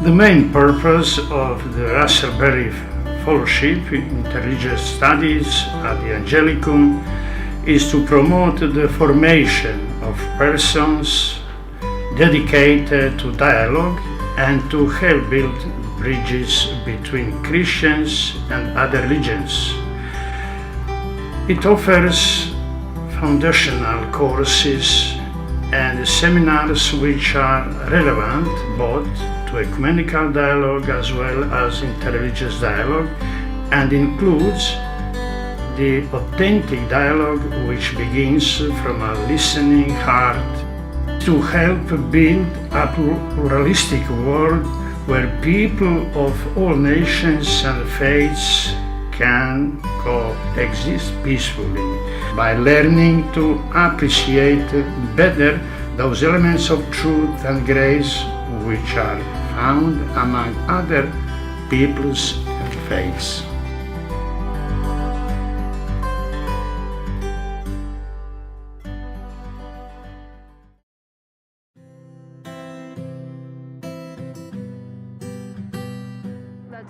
The main purpose of the Berrie Fellowship Interreligious Studies at the Angelicum is to promote the formation of persons dedicated to dialogue and to help build bridges between Christians and other religions. It offers foundational courses and seminars which are relevant both to ecumenical dialogue as well as interreligious dialogue, and includes the authentic dialogue which begins from a listening heart to help build a pluralistic world where people of all nations and faiths can coexist peacefully by learning to appreciate better those elements of truth and grace which are found among other peoples and faiths.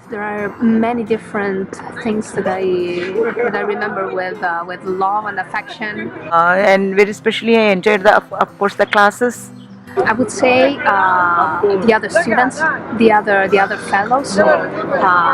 There are many different things that I remember with love and affection. And very especially I enjoyed of course the classes. I would say the other students, the other fellows,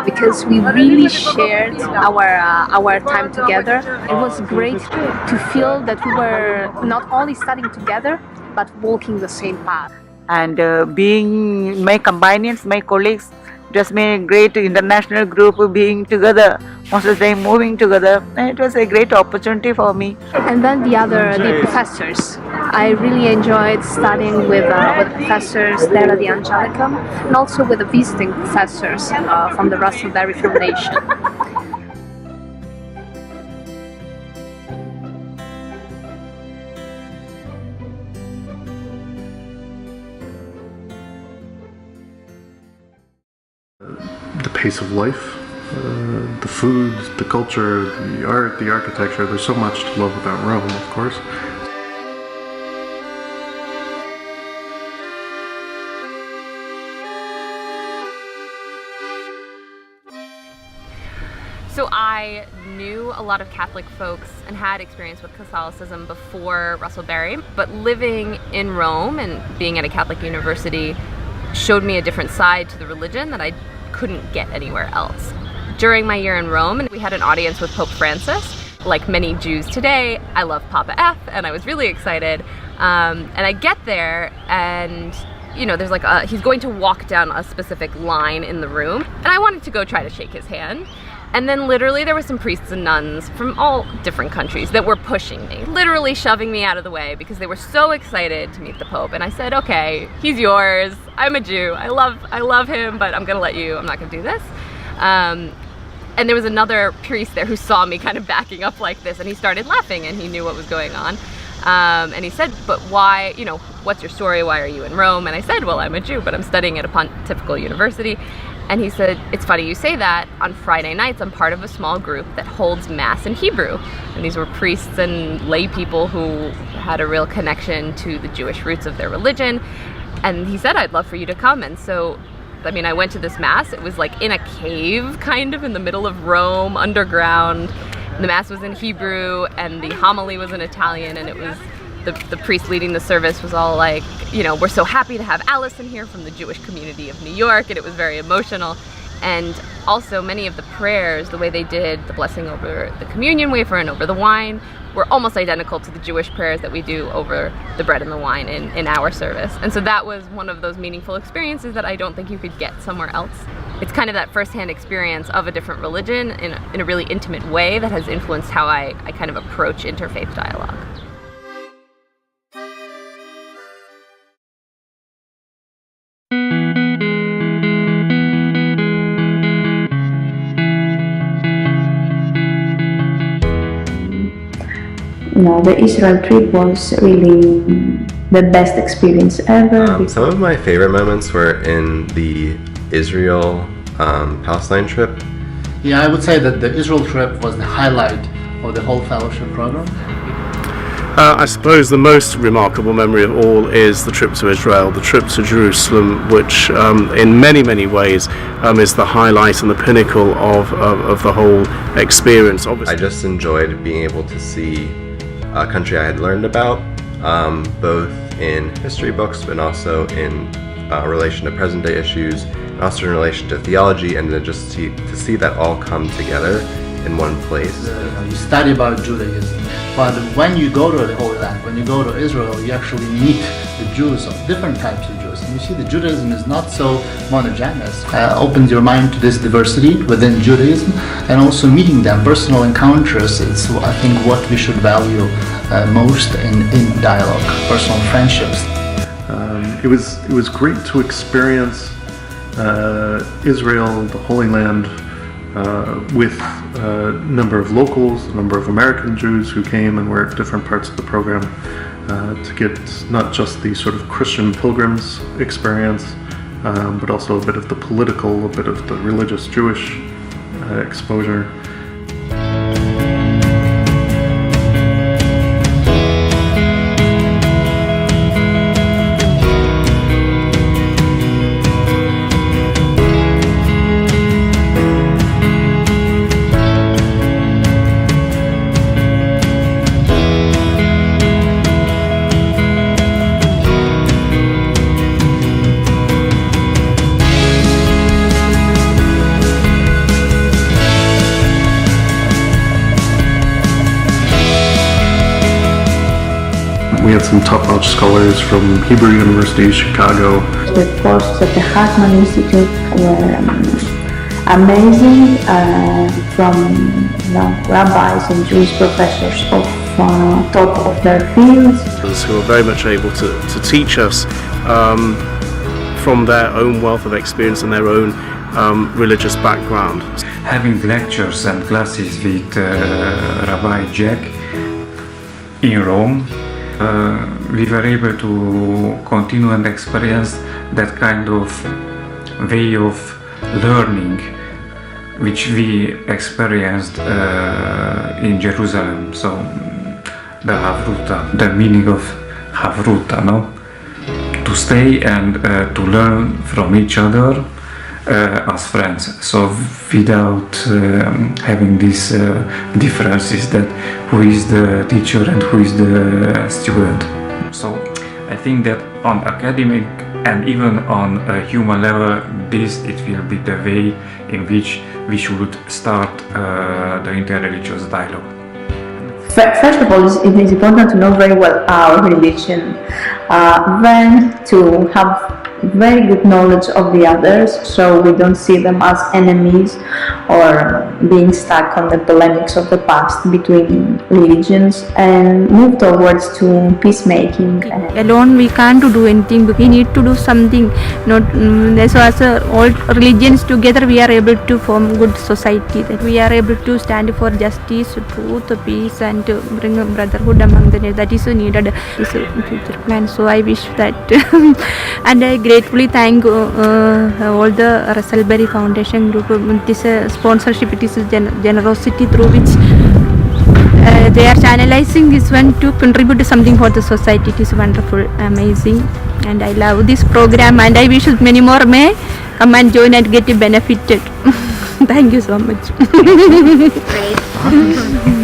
because we really shared our time together. It was great to feel that we were not only studying together, but walking the same path. And being my companions, my colleagues, just made a great international group being together, most of the time moving together, and it was a great opportunity for me. And then the professors. I really enjoyed studying with professors there at the Angelicum, and also with the visiting professors from the Berrie Foundation. The pace of life, the food, the culture, the art, the architecture. There's so much to love about Rome, of course. So I knew a lot of Catholic folks and had experience with Catholicism before Berrie, but living in Rome and being at a Catholic university showed me a different side to the religion that I couldn't get anywhere else. During my year in Rome, we had an audience with Pope Francis. Like many Jews today, I love Papa F, and I was really excited. And I get there, and there's he's going to walk down a specific line in the room, and I wanted to go try to shake his hand. And then literally there were some priests and nuns from all different countries that were pushing me, literally shoving me out of the way because they were so excited to meet the Pope. And I said, okay, he's yours. I'm a Jew. I love him, but I'm gonna let you. I'm not gonna do this. And there was another priest there who saw me kind of backing up like this, and he started laughing, and he knew what was going on. And he said, but why, what's your story? Why are you in Rome? And I said, well, I'm a Jew, but I'm studying at a pontifical university. And he said, it's funny you say that. On Friday nights, I'm part of a small group that holds Mass in Hebrew. And these were priests and lay people who had a real connection to the Jewish roots of their religion. And he said, I'd love for you to come. And so, I went to this Mass. It was like in a cave, kind of in the middle of Rome, underground. The Mass was in Hebrew, and the homily was in Italian, and it was the priest leading the service was all like, we're so happy to have Elyse in here from the Jewish community of New York, and it was very emotional. And also many of the prayers, the way they did the blessing over the communion wafer and over the wine, were almost identical to the Jewish prayers that we do over the bread and the wine in our service. And so that was one of those meaningful experiences that I don't think you could get somewhere else. It's kind of that firsthand experience of a different religion in a really intimate way that has influenced how I kind of approach interfaith dialogue. The Israel trip was really the best experience ever. Some of my favorite moments were in the Israel-Palestine trip. Yeah, I would say that the Israel trip was the highlight of the whole fellowship program. I suppose the most remarkable memory of all is the trip to Israel, the trip to Jerusalem, which in many ways is the highlight and the pinnacle of the whole experience. Obviously, I just enjoyed being able to see a country I had learned about, both in history books and also in relation to present day issues, and also in relation to theology, and then just to see that all come together in one place. You study about Judaism, but when you go to the Holy Land, when you go to Israel, you actually meet the Jews of different types of Jews, and you see that Judaism is not so monogeneous. Opens your mind to this diversity within Judaism, and also meeting them, personal encounters. It's, I think, what we should value most in dialogue, personal friendships. It was great to experience Israel, the Holy Land, with a number of locals, a number of American Jews who came and were at different parts of the program to get not just the sort of Christian pilgrims experience, but also a bit of the political, a bit of the religious Jewish exposure. We had some top-notch scholars from Hebrew University, Chicago. The courses at the Hartman Institute were amazing, from rabbis and Jewish professors of top of their fields. Who are very much able to teach us from their own wealth of experience and their own religious background. Having lectures and classes with Rabbi Jack in Rome, we were able to continue and experience that kind of way of learning which we experienced in Jerusalem. So the Havruta, the meaning of Havruta, no? To stay and to learn from each other as friends. So without having these differences that who is the teacher and who is the student. So I think that on academic and even on a human level, it will be the way in which we should start the interreligious dialogue. First of all, it is important to know very well our religion, then to have very good knowledge of the others, so we don't see them as enemies or being stuck on the polemics of the past between religions, and move towards to peacemaking. Alone we can't do anything, we need to do something. Not so as all religions together we are able to form good society, that we are able to stand for justice, truth, peace, and to bring a brotherhood among the that is needed is a future plan. So I wish that and I gratefully thank all the Berrie Foundation group. This sponsorship, it is generosity through which they are channelizing this one to contribute to something for the society. It is wonderful, amazing, and I love this program, and I wish many more may come and join and get benefited. Thank you so much. Great.